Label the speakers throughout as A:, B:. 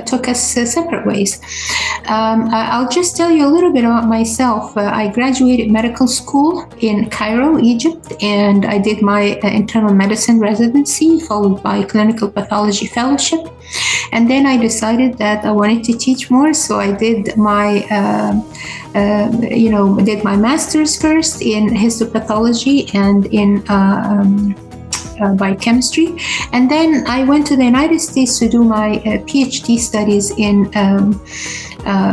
A: took us separate ways. I'll just tell you a little bit about myself. I graduated medical school in Cairo, Egypt, and I did my internal medicine residency, followed by clinical pathology fellowship. And then I decided that I wanted to teach more, so I did my master's first in histopathology and in biochemistry, and then I went to the United States to do my PhD studies in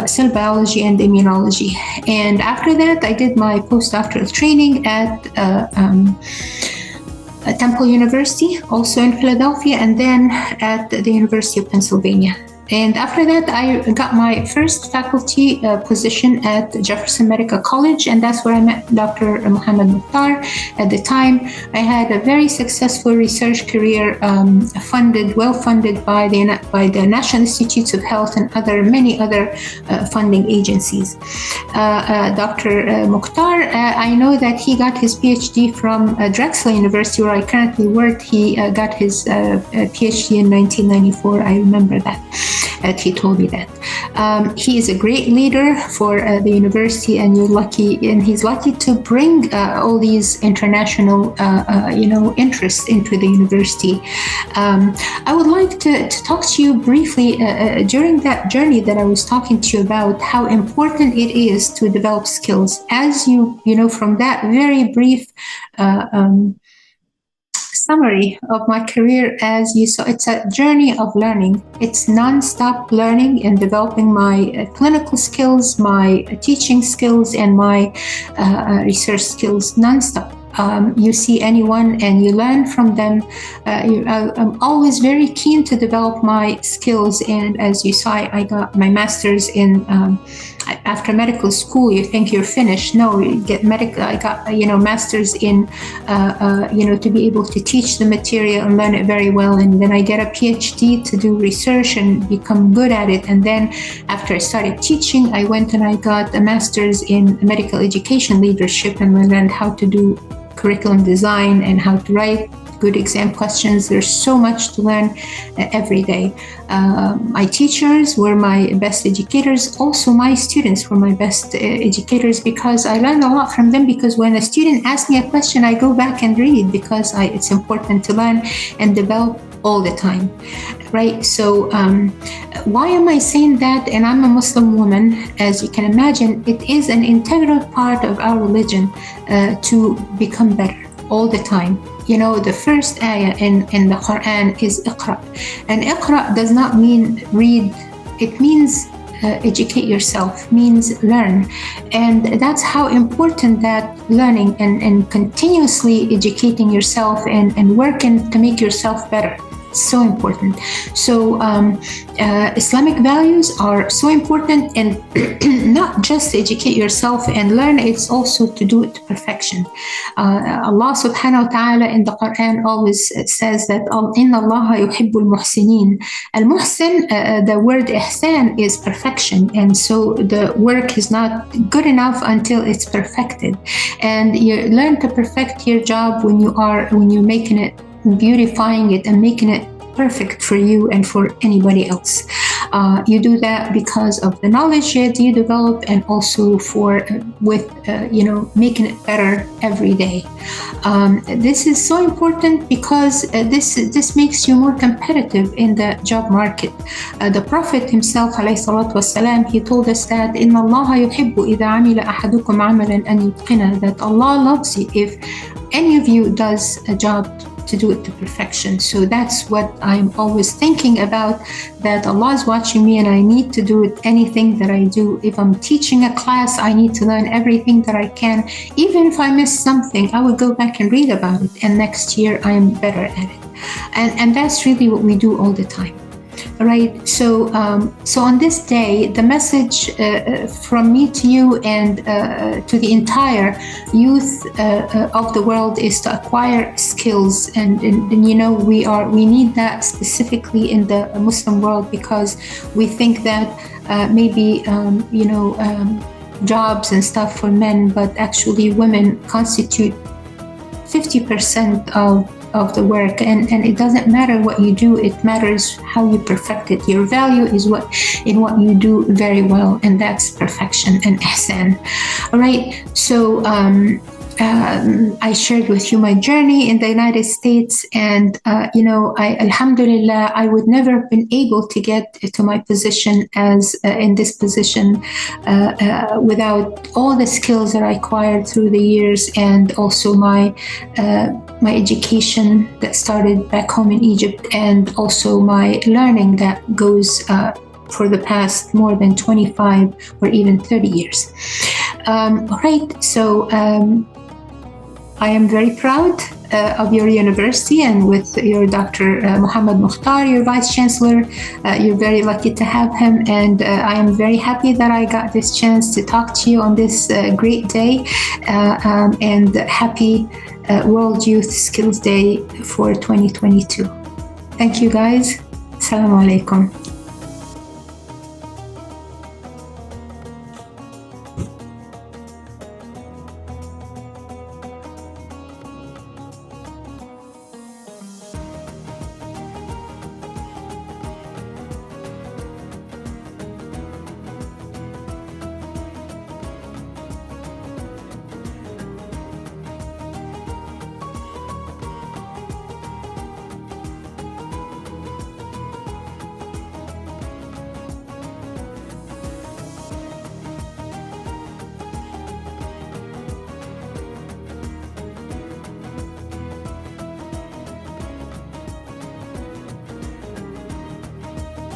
A: cell biology and immunology. And after that, I did my postdoctoral training at Temple University, also in Philadelphia, and then at the University of Pennsylvania. And after that, I got my first faculty position at Jefferson Medical College, and that's where I met Dr. Muhammad Mukhtar. At the time, I had a very successful research career, well funded by the National Institutes of Health and many other funding agencies. Dr. Mukhtar, I know that he got his PhD from Drexel University, where I currently work. He got his PhD in 1994. I remember that. He told me that. He is a great leader for the university, and he's lucky to bring all these international, interests into the university. I would like to talk to you briefly during that journey that I was talking to you about, how important it is to develop skills. As you know, from that very brief summary of my career, as you saw, it's a journey of learning. It's non-stop learning and developing my clinical skills, my teaching skills, and my research skills non-stop. You see anyone and you learn from them. I'm always very keen to develop my skills, and as you saw, I got my master's in after medical school. You think you're finished? No, you get medical. I got master's in to be able to teach the material and learn it very well, and then I get a PhD to do research and become good at it. And then after I started teaching, I went and I got a master's in medical education leadership, and I learned how to do curriculum design and how to write good exam questions. There's so much to learn every day. My teachers were my best educators. Also, my students were my best educators, because I learned a lot from them. Because when a student asks me a question, I go back and read, because it's important to learn and develop all the time, right? So why am I saying that? And I'm a Muslim woman, as you can imagine. It is an integral part of our religion to become better all the time. The first ayah in the Quran is Iqra. And Iqra does not mean read. It means educate yourself, means learn. And that's how important that learning and continuously educating yourself and working to make yourself better. So important. So Islamic values are so important, and not just educate yourself and learn, it's also to do it to perfection. Allah subhanahu wa ta'ala in the Quran always says that Inna Allah yuhibbul muhsinin. Al-muhsin, the word ihsan is perfection, and so the work is not good enough until it's perfected. And you learn to perfect your job when you're making it, beautifying it and making it perfect for you and for anybody else. You do that because of the knowledge that you develop, and also making it better every day. This is so important because this makes you more competitive in the job market. The Prophet himself, alayhi salatu wasalam, he told us that Inna Allah yuhibbu idha amila ahadukum amalan an yutqina, that Allah loves you if any of you does a job to do it to perfection. So that's what I'm always thinking about, that Allah is watching me and I need to do it, anything that I do. If I'm teaching a class, I need to learn everything that I can. Even if I miss something, I would go back and read about it, and next year I am better at it. And that's really what we do all the time. Right. So on this day, the message from me to you and to the entire youth of the world is to acquire skills, and we need that specifically in the Muslim world, because we think that maybe jobs and stuff for men, but actually women constitute 50% of of the work, and it doesn't matter what you do, it matters how you perfect it. Your value is what you do very well, and that's perfection and ihsan. All right, so I shared with you my journey in the United States, and Alhamdulillah, I would never have been able to get to my position as in this position without all the skills that I acquired through the years, and also my education that started back home in Egypt, and also my learning that goes for the past more than 25 or even 30 years. All right, so I am very proud of your university, and with your Dr. Muhammad Mukhtar, your Vice Chancellor. You're very lucky to have him, and I am very happy that I got this chance to talk to you on this great day, and happy World Youth Skills Day for 2022. Thank you guys. Assalamu alaikum.